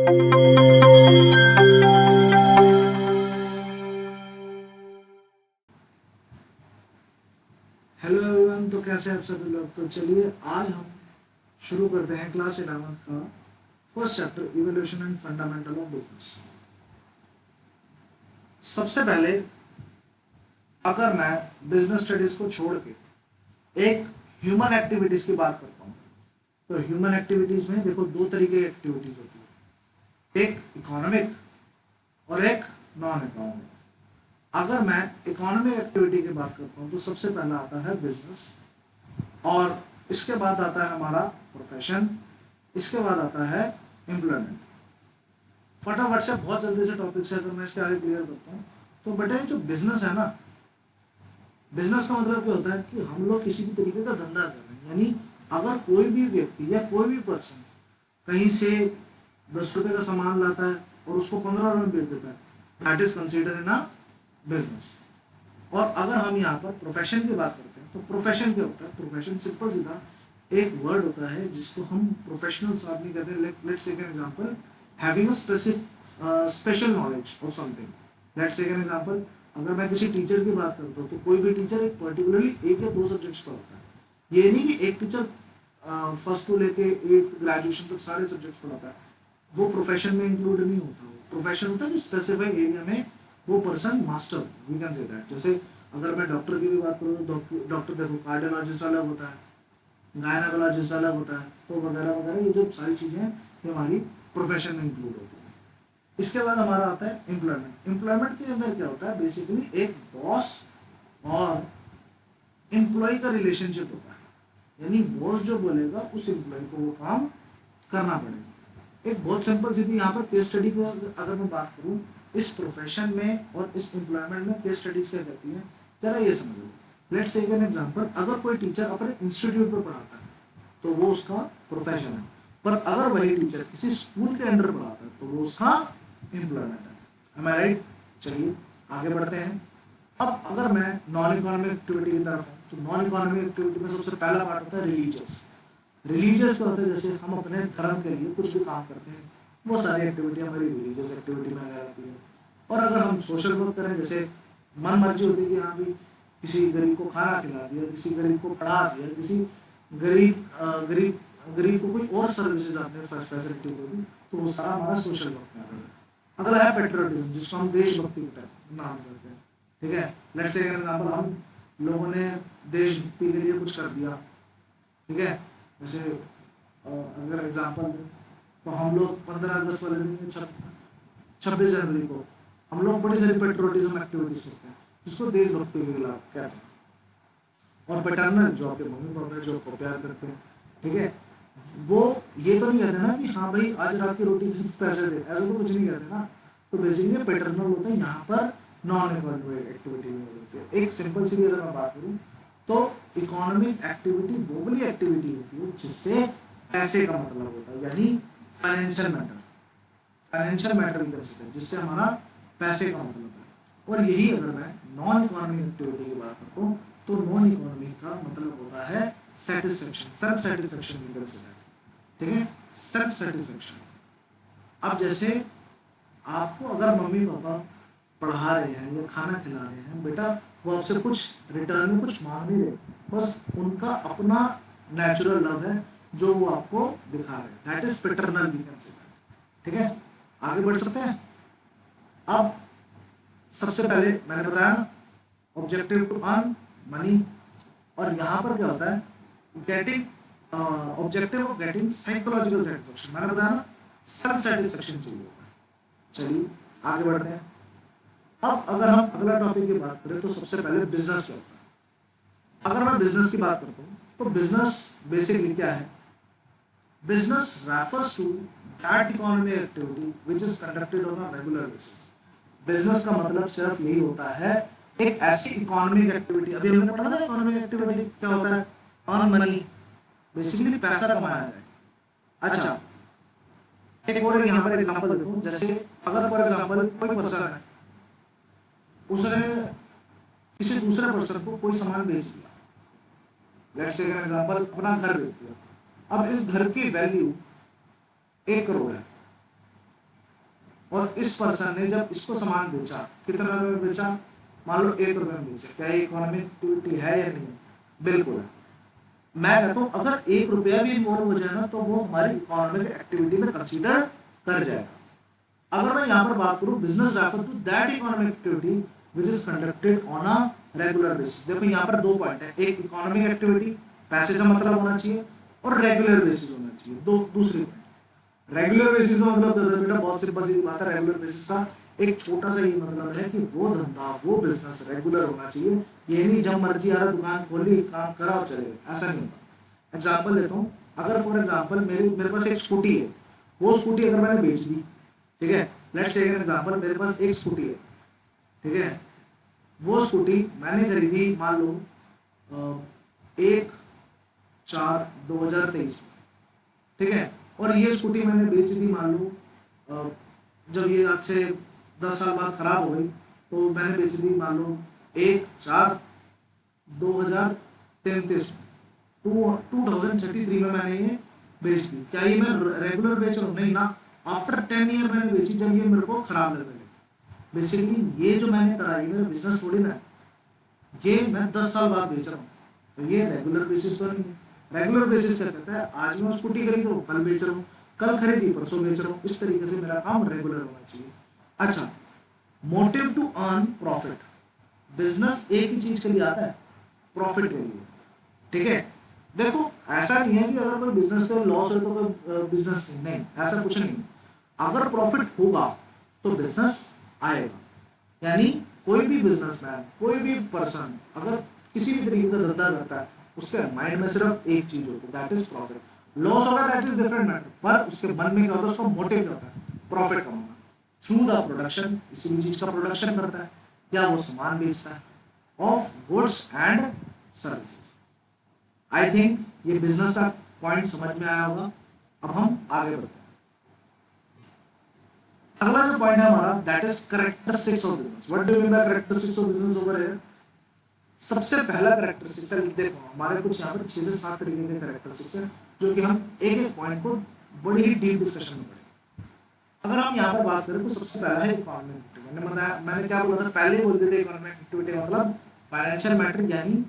Hello everyone, तो कैसे हैं आप सभी लोग। तो चलिए आज हम शुरू करते हैं क्लास 11 का first chapter evolution and fundamental of business. सबसे पहले अगर मैं बिजनेस स्टडीज को छोड़ के एक ह्यूमन एक्टिविटीज की बात करता हूँ, तो ह्यूमन एक्टिविटीज में देखो दो तरीके की एक्टिविटीज होती है, एक इकोनॉमिक और एक नॉन इकोनॉमिक। अगर मैं इकोनॉमिक एक्टिविटी की बात करता हूँ तो सबसे पहला आता है बिजनेस, और इसके बाद आता है हमारा प्रोफेशन, इसके बाद आता है एम्प्लॉयमेंट। फटाफट से बहुत जल्दी से टॉपिक से अगर मैं इसके आगे क्लियर करता हूँ तो बेटा जो बिजनेस है ना, बिजनेस का मतलब क्या होता है कि हम लोग किसी भी तरीके का धंधा कर रहे हैं। यानी अगर कोई भी व्यक्ति या कोई भी पर्सन कहीं से 10 रुपए का सामान लाता है और उसको 15 रुपए में बेच देता है, that is consider in a business. और अगर हम यहाँ पर प्रोफेशन की बात करते हैं तो प्रोफेशन क्या होता है? प्रोफेशन सिंपल सीधा एक वर्ड होता है जिसको हम प्रोफेशनल आदमी कहते हैं। Let's take an example, having a special knowledge of something. Let's take an example, अगर मैं किसी टीचर की बात करता हूँ तो कोई भी टीचर एक पर्टिकुलरली एक या दो सब्जेक्ट्स पढ़ाता है। ये नहीं कि एक टीचर फर्स्ट टू लेके 8th ग्रेजुएशन तक सारे सब्जेक्ट्स पढ़ाता है, वो प्रोफेशन में इंक्लूड नहीं होता। प्रोफेशन होता है कि स्पेसिफिक एरिया में वो person master, we can say that. जैसे अगर मैं डॉक्टर की भी बात करूँ तो डॉक्टर देखो कार्डियोलॉजिस्ट अलग होता है, गायनाकोलॉजिस्ट अलग होता है, तो वगैरह वगैरह, ये जो सारी चीज़ें ये हमारी प्रोफेशन में इंक्लूड होती है। इसके बाद हमारा आता है एम्प्लॉयमेंट। एम्प्लॉयमेंट के अंदर क्या होता है? बेसिकली एक बॉस और एम्प्लॉय का रिलेशनशिप होता है। यानी बॉस जो बोलेगा उस एम्प्लॉय को वो काम करना पड़ेगा। एक बहुत सिंपल सीधी यहाँ पर केस स्टडी की अगर मैं बात करूँ, इस प्रोफेशन में और इस एम्प्लॉयमेंट में केस स्टडीज क्या कहती है, जरा ये समझ लो। लेट्स टेक एन एग्जांपल, अगर कोई टीचर अपने इंस्टीट्यूट पर पढ़ाता है तो वो उसका प्रोफेशन है, पर अगर वही टीचर किसी स्कूल के अंडर पढ़ाता है तो वो उसका एम्प्लॉयमेंट है। एम आई राइट? चलिए आगे बढ़ते हैं। अब अगर मैं नॉन इकोनॉमिक एक्टिविटी की तरफ हूँ तो नॉन इकोनॉमिक एक्टिविटी में सबसे पहला पार्ट होता है रिलीजियस। रिलीजियस का होता है जैसे हम अपने धर्म के लिए कुछ भी काम करते हैं, वो सारी एक्टिविटी हमारी रिलीजियस एक्टिविटी में आ जाती है। और अगर हम सोशल वर्क करें, जैसे मन मर्जी होती है कि हाँ भी किसी गरीब को खाना खिला दिया, किसी गरीब को पढ़ा दिया, किसी गरीब गरीब को कोई और सर्विसेज आपने फैसिलिटी दे दी, तो वो सारा हमारा सोशल वर्क में आ रहा है। अगला है पेट्रियोटिज्म, जिसको हम देशभक्ति का नाम करते हैं। ठीक है, लेट्स से एग्जांपल, हम लोगों ने देशभक्ति के लिए कुछ कर दिया। ठीक है, जैसे अगर एग्जांपल तो हम लोग 15 अगस्त वाले दिन, 26 जनवरी को हम लोग बड़ी सारी पेट्रोटिज्म एक्टिविटीज करते हैं, जिसको देशभक्ति के खिलाफ कहते हैं। और पैटर्नल जो आपके मम्मी पापा जो आपको प्यार करते हैं, ठीक है, वो ये तो नहीं कहते ना कि हाँ भाई आज रात की रोटी के पैसे दे, ऐसा तो कुछ नहीं कहते ना। तो बेसिकली पैटर्नल होता है, यहाँ पर नॉन इकोनॉमिक एक्टिविटी में होती है। एक सिंपल सी अगर मैं बात करूँ तो इकोनॉमिक एक्टिविटी वो वाली एक्टिविटी होती है जिससे पैसे का मतलब होता है, यानी financial matter, financial matter consider, जिससे हमारा पैसे का मतलब है। और यही अगर मैं नॉन इकोनॉमिक एक्टिविटी की बात करता हूँ तो नॉन इकोनॉमिक का मतलब होता है सेटिस्फेक्शन, सेल्फ सेटिस्फेक्शन कंसिडर। ठीक है, सेल्फ सेटिस्फेक्शन। अब जैसे आपको अगर मम्मी पापा पढ़ा रहे हैं या खाना खिला रहे हैं, बेटा वो आपसे कुछ रिटर्न में कुछ मांग नहीं रहे, बस उनका अपना नेचुरल लव है जो वो आपको दिखा रहे हैं, that is paternal we can say. ठीक है, आगे बढ़ सकते हैं। अब सबसे पहले मैंने बताया ना, ऑब्जेक्टिव टू अर्न मनी, और यहाँ पर क्या होता है, getting objective of getting psychological satisfaction. मैंने बताया ना, सेल्फ सेटिस्फेक्शन चाहिए होता है। चलिए आगे बढ़ते हैं। अब अगर हम अगला टॉपिक की बात करें तो सबसे पहले बिजनेस क्या होता है। अगर मैं बिजनेस की बात करता हूँ तो बिजनेस बेसिकली क्या है? Business refers to that economic activity which is conducted on a regular basis. Business का मतलब सिर्फ यही होता है, एक ऐसी इकोनॉमिक एक्टिविटी, अभी हमने पढ़ा ना इकोनॉमिक एक्टिविटी क्या होता है, अर्न मनी, बेसिकली पैसा कमाया जाए। अच्छा, एक और यहाँ पर एग्जांपल देखो, जैसे अगर फॉर एग्जांपल कोई पर्सन है, उसने किसी दूसरे पर्सन को कोई सामान बेच दिया, लेट्स से एग्जांपल अपना घर बेच दिया। अब इस घर की वैल्यू 1 करोड़ है, और इस पर्सन ने जब इसको सामान बेचा, कितना रुपए में बेचा, मान लो 1 रुपए में बेचा, क्या ये इकोनॉमिक एक्टिविटी है या नहीं? बिल्कुल है। मैं कहता हूँ अगर 1 रुपया भी इन्वॉल्व हो जाए ना तो वो हमारी इकोनॉमिक एक्टिविटी में कंसीडर कर जाएगा। अगर मैं यहाँ पर बात करूँ, business refer to that economic activity which is conducted on a regular basis. देखो यहाँ पर 2 पॉइंट है, एक इकोनॉमिक एक्टिविटी पैसे से मतलब होना चाहिए और रेगुलर बेसिस होना चाहिए। दूसरी रेगुलर बेसिस का मतलब बेटा बहुत सिंपल सी बात है, रेगुलर बेसिस का एक छोटा सा ये मतलब है कि वो धंधा, वो बिजनेस रेगुलर होना चाहिए। ये नहीं जब मर्जी आ रहा दुकान खोली काम करा और चले गए, ऐसा नहीं होता। एग्जाम्पल देता हूँ, अगर फॉर एग्जाम्पल मेरे पास एक स्कूटी है, वो स्कूटी अगर मैंने बेच दी, ठीक है, लेट्स टेक एन एग्जाम्पल, मेरे पास एक स्कूटी है, ठीक है, वो स्कूटी मैंने खरीदी मान लो 1/4/2023 में, ठीक है, और ये स्कूटी मैंने बेच दी मान लो जब ये आज से 10 साल बाद खराब हो गई, तो मैंने बेच दी मान लो 1/4/2033 में, 2033 में मैंने ये बेच दी। क्या ये मैं रेगुलर बेच रहा हूँ? नहीं ना, आफ्टर 10 ईयर मैंने बेची जब ये मेरे को खराब लगने लगी। बेसिकली ये जो मैंने करा ये मेरा बिजनेस थोड़ी ना है, ये मैं 10 साल बाद बेच रहा हूँ, तो ये रेगुलर बेसिस तो नहीं है। रेगुलर बेसिस क्या कहता है, आज मैं स्कूटी खरीद रहा हूँ, कल बेच रहा हूँ, कल खरीदी परसों बेच रहा हूँ, इस तरीके से मेरा काम रेगुलर होना चाहिए। अच्छा, motive to earn profit. Business एक ही चीज के लिए आता है, प्रॉफिट के लिए, ठीक है। देखो ऐसा नहीं है कि अगर कोई बिजनेस का लॉस हो तो कोई बिजनेस नहीं, ऐसा कुछ नहीं। अगर प्रॉफिट होगा तो बिजनेस आएगा। यानी कोई भी बिजनेसमैन, कोई भी पर्सन अगर किसी भी तरीके का धंधा करता है, उसके माइंड में सिर्फ एक चीज होती है, दैट इज प्रॉफिट। लॉस होगा दैट इज डिफरेंट मैटर, पर उसके मन में क्या होता है, उसका मोटिव क्या होता है, प्रॉफिट कमाना। थ्रू द प्रोडक्शन, किसी भी चीज का प्रोडक्शन करता है या वो सामान बेचता है, of goods and services. I think ये बिजनेस का पॉइंट समझ में आया होगा। अब हम आगे बढ़ते हैं। अगला जो पॉइंट है हमारा, that is characteristics of business. What do you mean by characteristics of business over here? सबसे पहला कैरेक्टरिस्टिक्स है, देखो हमारे कुछ यहाँ पर 6 से 7 तरीके के कैरेक्टरिस्टिक्स हैं, जो कि हम एक एक पॉइंट को बड़ी ही डीप डिस्कशन में पढ़ेंगे। अगर हम यहाँ पर बात करें तो सबसे पहला है इकोनॉमिक एक्टिविटी। मैंने क्या बोला था, पहले बोल देते इकोनॉमिक एक्टिविटी मतलब फाइनेंशियल मैटर, यानी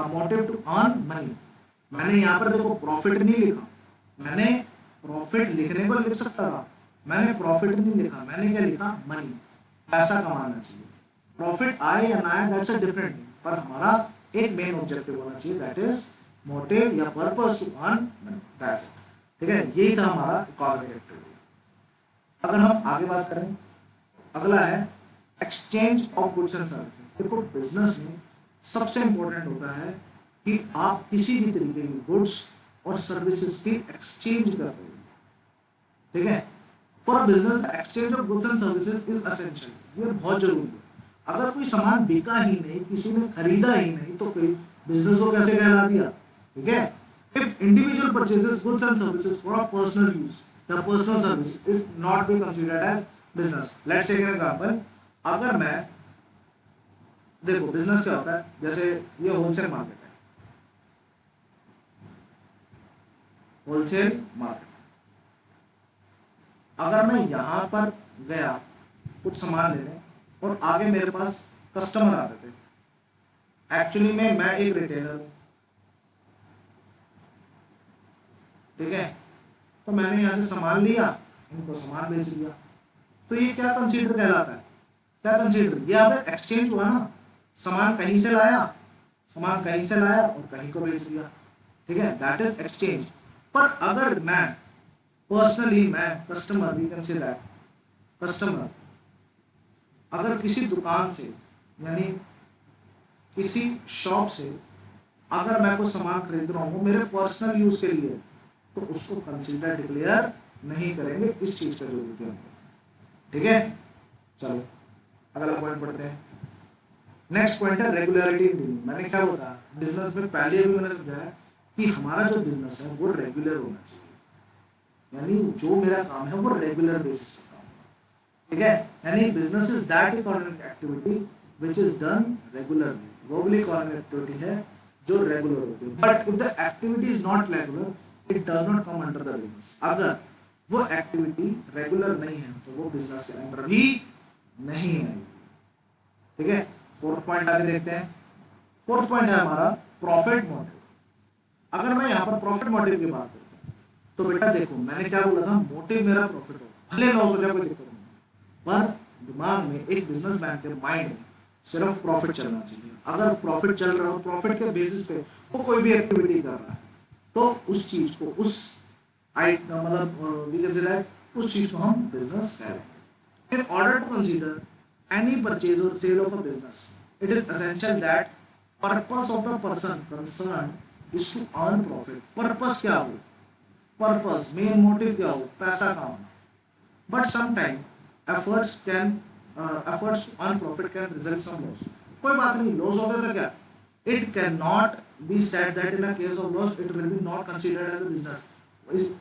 मोटिव टू अर्न मनी। मैंने यहाँ पर देखो प्रॉफिट नहीं लिखा, मैंने प्रॉफिट लिखने को लिख सकता था, मैंने प्रॉफिट नहीं लिखा, मैंने क्या लिखा, मनी, पैसा कमाना चाहिए। प्रॉफिट आए या ना आए दैट्स अ डिफरेंट थिंग, पर हमारा एक मेन ऑब्जेक्टिव होना चाहिए, दैट इज मोटिव या purpose to earn money, that's it, ठीक है। यही था हमारा इकोनॉमिक एक्टिविटी। अगर हम आगे बात करें, अगला है exchange of goods and services. देखो बिजनेस में सबसे इंपॉर्टेंट होता है कि आप किसी भी तरीके की गुड्स और सर्विसेज की एक्सचेंज कर रहे हो, ठीक है। For business exchange of goods and services is essential, ये बहुत जरूरी है। अगर कोई सामान बिका ही नहीं, किसी ने खरीदा ही नहीं, तो कोई बिजनेस को कैसे कहला दिया, ठीक है। If individual purchases goods and services for a personal use, the personal service is not be considered as business. Let's take an example, अगर मैं, देखो बिजनेस क्या होता है, जैसे ये होलसेल मार्केट है, होलसेल मार्केट, अगर मैं यहां पर गया कुछ सामान लेने और आगे मेरे पास कस्टमर आते थे, एक्चुअली में मैं एक रिटेलर हूं, ठीक है, तो मैंने यहां से सामान लिया, इनको सामान बेच दिया, तो ये क्या कंसीडर कहलाता है, क्या कंसीडर, ये अब एक्सचेंज हुआ ना, सामान कहीं से लाया, सामान कहीं से लाया और कहीं को बेच दिया, ठीक है, दैट इज एक्सचेंज। पर अगर मैं पर्सनली, मैं customer, we can say that customer, अगर किसी दुकान से यानी किसी शॉप से अगर मैं कोई सामान खरीद रहा हूँ मेरे पर्सनल यूज के लिए, तो उसको कंसीडर डिक्लेयर नहीं करेंगे, इस चीज का जरूरत है, ठीक है। चलो अगला पॉइंट पढ़ते हैं। नेक्स्ट पॉइंट है रेगुलरिटी इन डीलिंग। मैंने क्या बोला बिजनेस में, पहले भी मैंने समझाया कि हमारा जो बिजनेस है वो रेगुलर होना चाहिए, यानी जो मेरा काम है वो रेगुलर बेसिस पे काम, ठीक है। यानी business is that economic activity which is done regularly. वो भी इकोनॉमिक एक्टिविटी है जो रेगुलर होती है, but if the activity is not regular it does not come under the business. अगर वो एक्टिविटी रेगुलर नहीं है तो वो बिजनेस के अंदर भी नहीं है। ठीक है, फोर्थ पॉइंट आगे देखते हैं। फोर्थ पॉइंट है हमारा प्रॉफिट मोटिव। अगर मैं यहाँ पर प्रॉफिट मोटिव की बात करता हूँ तो बेटा देखो मैंने क्या बोला था, मोटिव मेरा प्रॉफिट हो, भले लॉस हो जाए कोई दिक्कत नहीं, पर दिमाग में एक बिजनेसमैन के माइंड में सिर्फ प्रॉफिट चलना चाहिए। अगर प्रॉफिट चल रहा हो, प्रॉफिट के बेसिस पे वो कोई भी एक्टिविटी कर रहा है, तो उस चीज को उस मतलब वी कैन से दैट उस चीज को हम बिजनेस कह रहे हैं। In order to consider any purchase or sale of a business, it is essential that purpose of the person concerned is to earn profit. Purpose क्या हो? Purpose, main motive क्या हो? पैसा कमाना। But sometimes efforts to earn profit can result some loss. कोई बात नहीं, loss हो गया तो क्या? It cannot be said that in a case of loss it will be not considered as a business.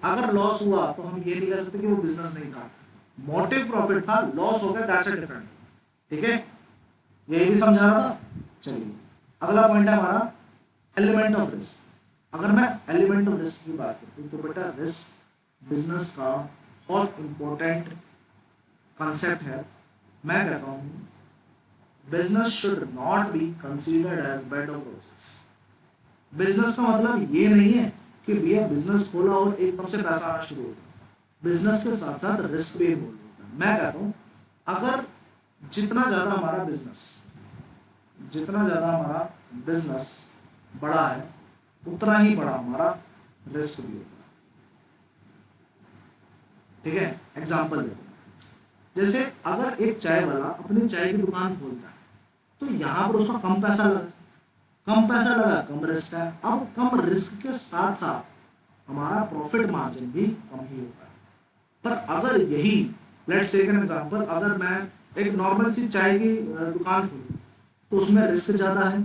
अगर लॉस हुआ तो हम ये नहीं कह सकते कि वो बिजनेस नहीं था, मोटिव प्रॉफिट था, लॉस हो गया दैट्स अ डिफरेंट। ठीक है, यही भी समझा रहा था। चलिए अगला पॉइंट है हमारा एलिमेंट ऑफ रिस्क। अगर मैं एलिमेंट ऑफ रिस्क की बात करती हूँ तो बेटा रिस्क बिजनेस का बहुत इंपॉर्टेंट कंसेप्ट है। मैं कहता हूँ business should not be considered as bed of roses. Business का मतलब ये नहीं है कि भैया बिजनेस खोला और एकदम से पैसा आना शुरू हो गया। बिजनेस के साथ साथ रिस्क भी इन्वॉल्व होता है। मैं कहता हूँ अगर जितना ज्यादा हमारा बिजनेस बड़ा है उतना ही बड़ा हमारा रिस्क भी होगा। ठीक है, एग्जांपल देता हूँ। जैसे अगर एक चाय वाला अपनी चाय की दुकान खोलता है तो यहाँ पर उसका कम पैसा लगा, कम रिस्क है। अब कम रिस्क के साथ साथ हमारा प्रॉफिट मार्जिन भी कम ही होता है। पर अगर यही लेट्स से एन एग्जांपल, अगर मैं एक नॉर्मल सी चाय की दुकान खोलूं तो उसमें रिस्क ज्यादा है,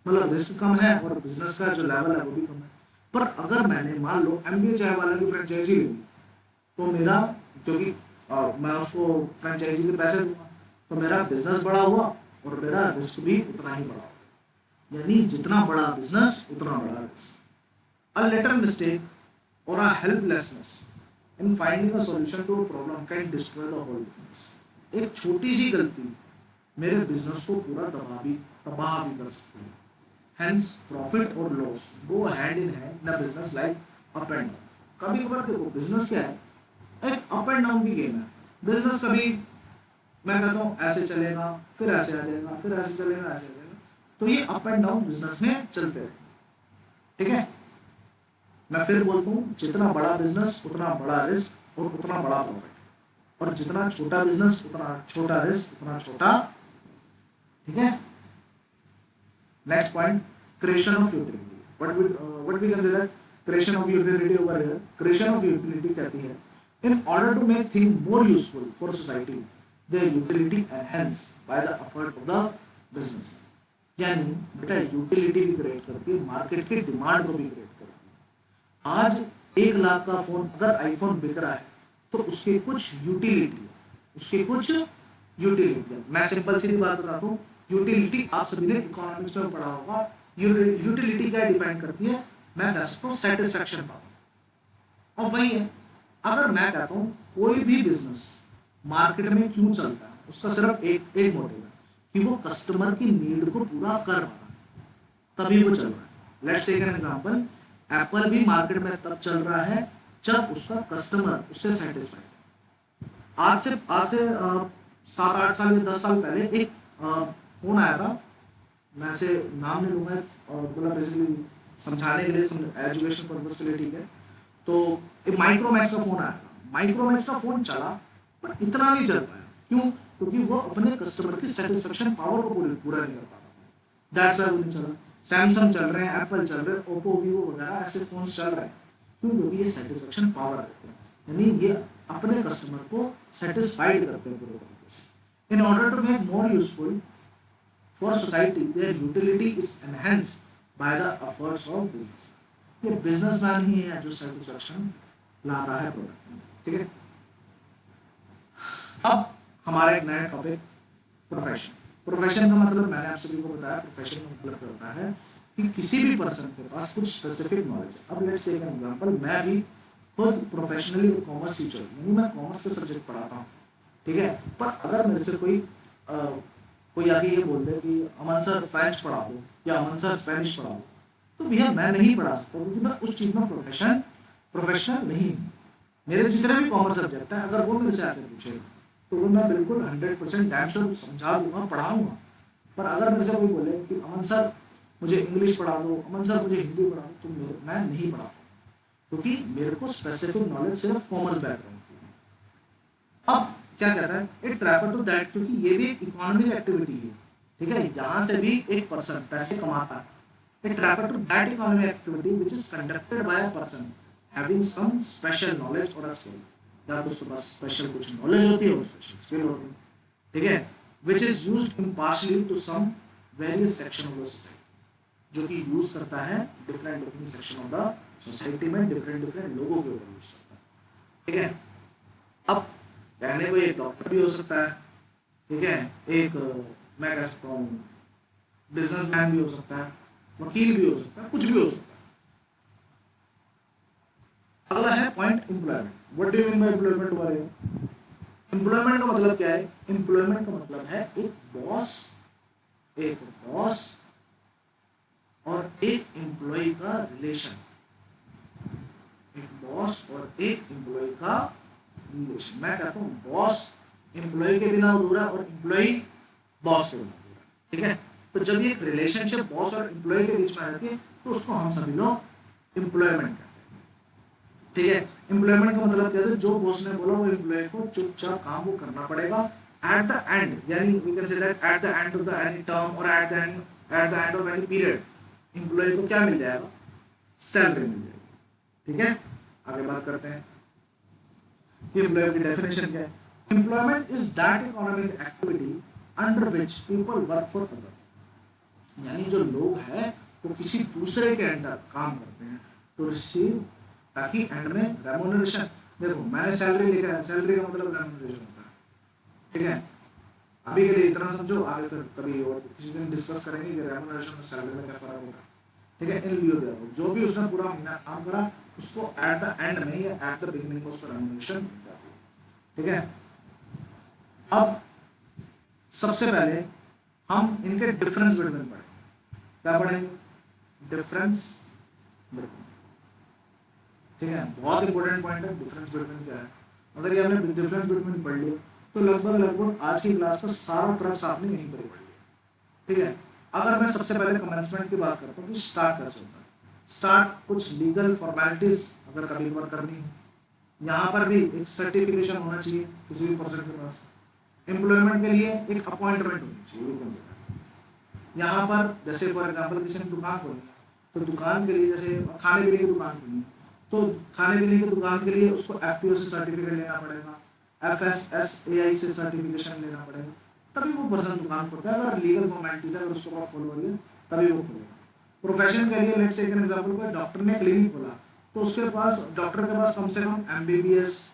मतलब रिस्क कम है और बिजनेस का जो लेवल है वो भी कम है। पर अगर मैंने मान लो एमबीए चाय वाला की फ्रेंचाइजी ली तो मेरा, क्योंकि मैं उसको फ्रेंचाइजी के पैसे दूंगा तो मेरा बिजनेस बड़ा हुआ और मेरा रिस्क भी उतना ही बड़ा हुआ। यानी जितना बड़ा बिजनेस उतना बड़ा रिस्क। अ लिटिल मिस्टेक और a helplessness in finding a solution to a problem can destroy the whole business. एक छोटी सी गलती मेरे बिजनेस को पूरा तबाह भी कर सकती है। हेंस प्रॉफिट और loss go hand in hand in a business like up and down. कभी कभार देखो बिजनेस क्या है, एक अप एंड डाउन की गेम है। बिजनेस कभी मैं कहता हूँ ऐसे चलेगा, फिर ऐसे आ जाएगा, फिर ऐसे चलेगा, ऐसे आ जाएगा। तो ये अप एंड डाउन बिजनेस में चलते हैं। ठीक है, मैं फिर बोलता हूँ जितना बड़ा बिजनेस उतना बड़ा रिस्क और उतना बड़ा प्रॉफिट, और जितना छोटा बिजनेस उतना छोटा रिस्क उतना छोटा। ठीक है, next point, creation of utility. What we consider creation of utility over here. Creation of utility कहती है in order to make thing more useful for society their utility enhance by the effort of the business. यानी बेटा utility भी create करती है, market की demand को भी क्रिएट करती है। आज 1 लाख का फोन अगर आईफोन बिक रहा है तो उसके कुछ यूटिलिटी है। मैं सिंपल सी बात बताता हूँ, यूटिलिटी आप सभी ने इकोनॉमिक्स में पढ़ा होगा। यूटिलिटी क्या डिफाइन करती है, मैं कह सकता हूँ सेटिस्फैक्शन पावर। और वही है, अगर मैं कहता हूँ कोई भी बिजनेस मार्केट में क्यों चलता है, उसका सिर्फ एक मोटिव है कि वो कस्टमर की नीड को पूरा कर रहा है, तभी वो चल रहा है। Let's take an example, Apple भी मार्केट में तब चल रहा है जब उसका कस्टमर उससे सेटिस्फाइड। आज से 7-8 साल या 10 साल पहले एक फोन आया था, मैं से नाम नहीं लूंगा, मतलब बेसिकली समझाने के लिए, एजुकेशन पर्पस के लिए, ठीक है। तो एक माइक्रोमैक्स का फोन आया था। माइक्रोमैक्स का फोन चला पर इतना नहीं चल पाया, क्यों? क्योंकि वो अपने कस्टमर की सेटिस्फेक्शन पावर को पूरा नहीं कर पाता। दैट्स व्हाई वो नहीं चला। सैमसंग चल रहे हैं, एप्पल चल रहे हैं, ओप्पो, वीवो वगैरह ऐसे फोन चल रहे हैं, क्यों? क्योंकि ये सेटिस्फेक्शन पावर रखते हैं, यानी ये अपने कस्टमर को सेटिस्फाइड करते हैं पूरे तरीके से। In order to make more useful for society their utility is enhanced by the efforts of business. ये बिजनेसमैन ही है जो सेटिस्फेक्शन लाता है प्रोडक्ट में। ठीक है, अब हमारा एक नया टॉपिक, प्रोफेशन। प्रोफेशन का मतलब मैंने आप सभी को बताया, प्रोफेशन का मतलब क्या होता है कि किसी भी पर्सन के पास कुछ स्पेसिफिक नॉलेज है। अब लेट्स टेक एन एग्जांपल, मैं भी खुद प्रोफेशनली कॉमर्स टीचर, यानी मैं कॉमर्स के सब्जेक्ट पढ़ाता हूँ, ठीक है। पर अगर मेरे से कोई आके ये बोल दे कि अमन सर फ्रेंच पढ़ा दो या अमन सर स्पेनिश पढ़ा दो, तो भैया मैं नहीं पढ़ा सकता, क्योंकि मैं उस चीज़ में प्रोफेशनल नहीं हूँ। मेरे जितने भी कॉमर्स सब्जेक्ट हैं, अगर वो मेरे से आके पूछे तो वो मैं बिल्कुल 100% डैम श्योर समझा दूंगा, पढ़ाऊंगा। पर अगर मेरे से कोई बोले कि अमन सर मुझे इंग्लिश पढ़ा दो, अमन सर मुझे हिंदी पढ़ा दो, तो मैं नहीं पढ़ा, क्योंकि मेरे को स्पेसिफिक नॉलेज सिर्फ कॉमर्स बैकग्राउंड की है। अब क्या कहता है, इट रेफर टू दैट, क्योंकि ये भी एक इकोनॉमिक एक्टिविटी है, ठीक है, यहाँ से भी एक पर्सन पैसे कमाता है। It refer to that economic activity which is conducted by a person having some special knowledge और स्किल, या तो उसके पास स्पेशल कुछ नॉलेज होती है और स्पेशल स्किल होती है, ठीक है, which is used impartially to some various section of the society, जो कि यूज करता है different section of the society में, डिफरेंट लोगों के ऊपर यूज करता है, ठीक है। अब कहने को एक डॉक्टर भी हो सकता है, ठीक है, एक मैं कह सकता हूँ बिजनेसमैन भी हो सकता है, वकील भी हो सकता है, कुछ भी हो सकता है। अगला है point employment. What do you mean by employment वाले? एम्प्लॉयमेंट का मतलब क्या है? एम्प्लॉयमेंट का मतलब है एक बॉस और एक एम्प्लॉय का रिलेशन, एक बॉस और एक एम्प्लॉय का रिलेशन। मैं कहता हूँ बॉस एम्प्लॉय के बिना अधूरा और एम्प्लॉय बॉस के बिना अधूरा, ठीक है। तो जब ये रिलेशनशिप बॉस और एम्प्लॉय के बीच में आती है तो उसको हम सभी लोग एम्प्लॉयमेंट कहते हैं, ठीक है। एम्प्लॉयमेंट का मतलब क्या है? जो बॉस ने बोला वो एम्प्लॉय को चुपचाप काम वो करना पड़ेगा एट द एंड, यानी we can say that at the end of the any term or at the end of any period employee को क्या मिल जाएगा? सैलरी मिल जाएगी, ठीक है। आगे बात करते हैं एम्प्लॉय की डेफिनेशन क्या है। Employment is that economic activity under which people work for other, यानी जो लोग हैं वो किसी दूसरे के अंडर काम करते हैं टू रिसीव, ताकि एंड में रेम्यूनरेशन। देखो मैंने सैलरी लिखा है, सैलरी का मतलब रेम्यूनरेशन होता है, ठीक है। अभी के लिए इतना समझो, आगे फिर कभी और किसी दिन डिस्कस करेंगे कि रेम्यूनरेशन और सैलरी में क्या फर्क होता है, ठीक है। इन लियो देखो, जो भी उसने पूरा महीना काम करा उसको एट द एंड में या एट द बिगिनिंग में उसको रेम्यूनरेशन मिल जाती है, ठीक है। अब सबसे पहले हम इनके डिफरेंस बिटवीन पढ़ेंगे। क्या पढ़ेंगे? डिफरेंस बिटवीन, ठीक है। बहुत इंपॉर्टेंट पॉइंट है डिफरेंस बिटवीन क्या है। अगर ये आपने डिफरेंस बिटवीन पढ़ लिया तो लगभग आज की क्लास का सारा क्रक्स आपने यहीं पर ही पढ़ लिया, ठीक है। अगर मैं सबसे पहले कमेंसमेंट की बात करता हूँ कि स्टार्ट कैसे होता है। स्टार्ट कुछ लीगल फॉर्मेलिटीज अगर कभी कभार करनी है, यहाँ पर भी एक सर्टिफिकेशन होना चाहिए किसी भी पर्सन के पास। एम्प्लॉयमेंट के लिए एक अपॉइंटमेंट होनी चाहिए। यहाँ पर जैसे फॉर एग्जांपल किसी ने दुकान खोली है, तो दुकान के लिए जैसे खाने पीने की दुकान खोली है, तो खाने पीने की दुकान के लिए उसको एफटीओ से सर्टिफिकेट लेना पड़ेगा, एफएसएसएआई से सर्टिफिकेशन लेना पड़ेगा, तभी वो पर्सन दुकान खोलता है। अगर लीगल फॉर्मेलिटीज है अगर उसको आप फॉलो हो रही है तभी वो खोलेगा। प्रोफेशन के लिए लेट्स से एक एग्जांपल, कोई डॉक्टर ने क्लिनिक खोला तो उसके पास, डॉक्टर के पास कम से कम एमबीबीएस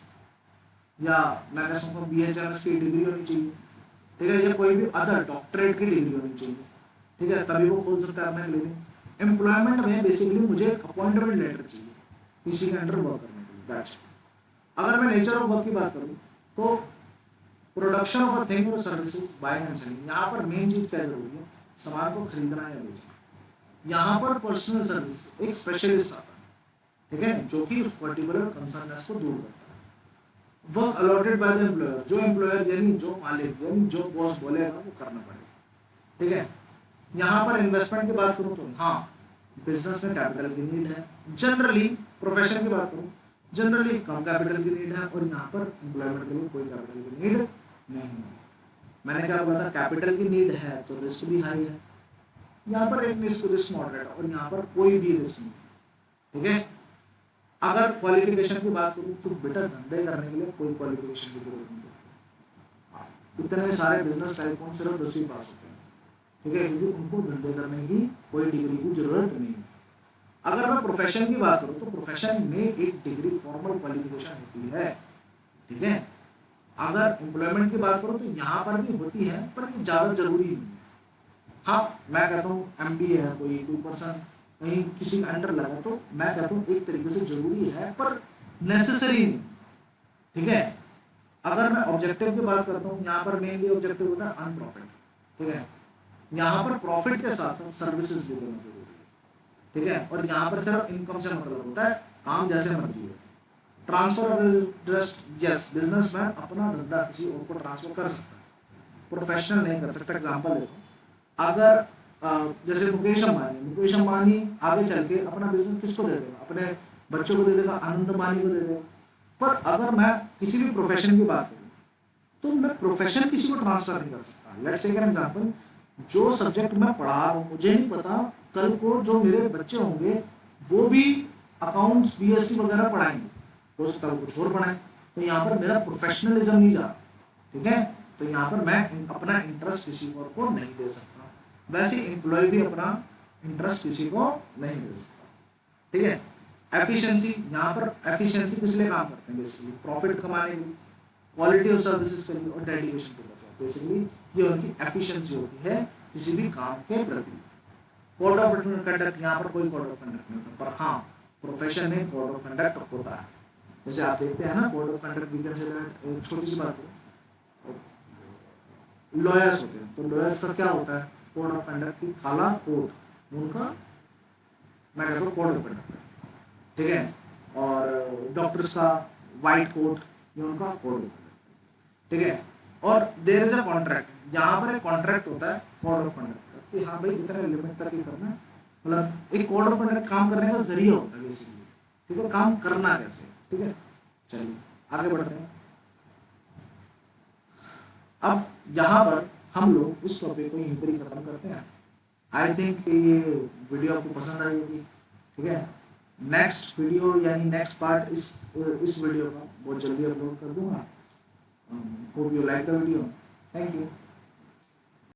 या मैं कह सकता हूँ बीएचएमएस की डिग्री होनी चाहिए, ठीक है, या कोई भी अदर डॉक्टरेट की डिग्री होनी चाहिए, ठीक है, तभी वो खोल सकता है अपना क्लिनिक। एम्प्लॉयमेंट में बेसिकली मुझे एक अपॉइंटमेंट लेटर चाहिए किसी के अंडर वर्क करने के लिए, दैट्स। अगर मैं नेचर ऑफ वर्क की बात करूँ तो प्रोडक्शन ऑफ अ थिंग और सर्विसेज, बाइंग एंड सेलिंग। यहाँ पर मेन चीज क्या जरूरी है? सामान को खरीदना या बेचना। यहाँ पर पर्सनल सर्विस एक स्पेशलिस्ट आता है, ठीक है, जो कि उस पर्टिकुलर कंसर्ननेस को दूर करता है। Work allotted by the employer, जो एम्प्लॉयर यानी जो मालिक यानी जो बॉस बोलेगा वो करना पड़ेगा, ठीक है। यहाँ पर इन्वेस्टमेंट की बात करूँ तो हाँ, बिजनेस में कैपिटल की नीड है जनरली। प्रोफेशन की बात करूँ जनरली कम कैपिटल की नीड है, और यहाँ पर एम्प्लॉयमेंट के लिए कोई कैपिटल की नीड नहीं है। मैंने क्या बोला था? कैपिटल की नीड है तो रिस्क भी हाई है। यहाँ पर एक रिस्क मॉडरेट है और यहाँ पर कोई भी रिस्क नहीं, ठीक है। अगर क्वालिफिकेशन की बात करूँ तो बेटा धंधे करने के लिए कोई क्वालिफिकेशन की जरूरत नहीं है। इतने सारे बिजनेस टाइकून सिर्फ 10वीं पास होते हैं, ठीक है, क्योंकि उनको धंधे करने की कोई डिग्री की जरूरत नहीं है। अगर मैं प्रोफेशन की बात करूँ तो प्रोफेशन में एक डिग्री फॉर्मल क्वालिफिकेशन होती है, ठीक है। अगर एम्प्लॉयमेंट की बात करूँ तो यहाँ पर भी होती है पर ये ज़्यादा जरूरी नहीं है। हाँ, मैं कहता हूँ एमबीए है कोई पर्सन कहीं किसी अंडर लगा तो मैं कहता हूँ एक तरीके से जरूरी है, पर नेसेसरी नहीं, ठीक है। अगर मैं ऑब्जेक्टिव की बात करता हूँ, यहाँ पर मेनली ऑब्जेक्टिव होता है अर्न प्रॉफिट, ठीक है। यहाँ पर प्रॉफिट के साथ साथ सर्विसेज भी देना जरूरी है, ठीक है। और यहाँ पर सिर्फ इनकम से मतलब होता है, काम जैसे मर्जी हो। Transfer of interest, yes, businessman अपना धंधा किसी और को ट्रांसफर कर सकता है, प्रोफेशनल नहीं कर सकता। एग्जांपल देखो, अगर जैसे मुकेश अंबानी आगे चल के अपना बिजनेस किसको दे देगा, अपने बच्चों को दे देगा, आनंद अंबानी को दे देगा। पर अगर मैं किसी भी प्रोफेशन की बात करूँ, तो मैं प्रोफेशन किसी को ट्रांसफर नहीं कर सकता। लेट्स टेक एन एग्जांपल, जो सब्जेक्ट मैं पढ़ा रहा हूँ, मुझे नहीं पता कल को जो मेरे बच्चे होंगे वो भी अकाउंट्स बीएसटी वगैरह पढ़ाएंगे, हो सकता है कुछ और पढ़ाएं। तो यहाँ पर मेरा प्रोफेशनलिज्म नहीं जा रहा, ठीक है। तो यहाँ पर मैं अपना इंटरेस्ट किसी और को नहीं दे सकता। वैसे एम्प्लॉय भी अपना इंटरेस्ट किसी को नहीं दे सकता, ठीक है। एफिशिएंसी, यहाँ पर एफिशिएंसी किस लिए काम करते हैं, बेसिकली प्रॉफिट कमाने के लिए, क्वालिटी ऑफ सर्विसेज के लिए और डेडिकेशन के लिए। बेसिकली ये उनकी एफिशिएंसी होती है किसी भी काम के प्रति। कोड ऑफ कंडक्ट, यहाँ पर कोई कोड ऑफ कंडक्ट नहीं होता, पर हाँ प्रोफेशन में कोड ऑफ कंडक्ट होता है। जैसे आप देखते हैं ना, code of conduct, we can say एक छोटी सी बात करो, लॉयर्स होते हैं, तो लॉयर्स का क्या होता है, कोड ऑफ कंडक्ट की काला कोड उनका, मैं कहता हूँ कोड ऑफ कंडक्ट, ठीक है। और डॉक्टर्स का वाइट कोट, ये उनका कोड ऑफ कंडक्ट, ठीक है। और देयर इज अ कॉन्ट्रैक्ट, यहाँ पर एक कॉन्ट्रैक्ट होता है कोड ऑफ कंडक्ट कि हाँ भाई इतने लिमिट तक ही करना है। मतलब एक कोड ऑफ कंडक्ट काम करने का जरिया होता है बेसिकली, ठीक है, काम करना कैसे, ठीक है। चलिए आगे बढ़ते हैं। अब यहाँ पर हम लोग इस टॉपिक को यहीं पर ही खत्म करते हैं। आई थिंक ये वीडियो आपको पसंद आई होगी, ठीक है। नेक्स्ट वीडियो यानी नेक्स्ट पार्ट इस वीडियो का बहुत जल्दी अपलोड कर दूंगा। Hope you like the video, thank you.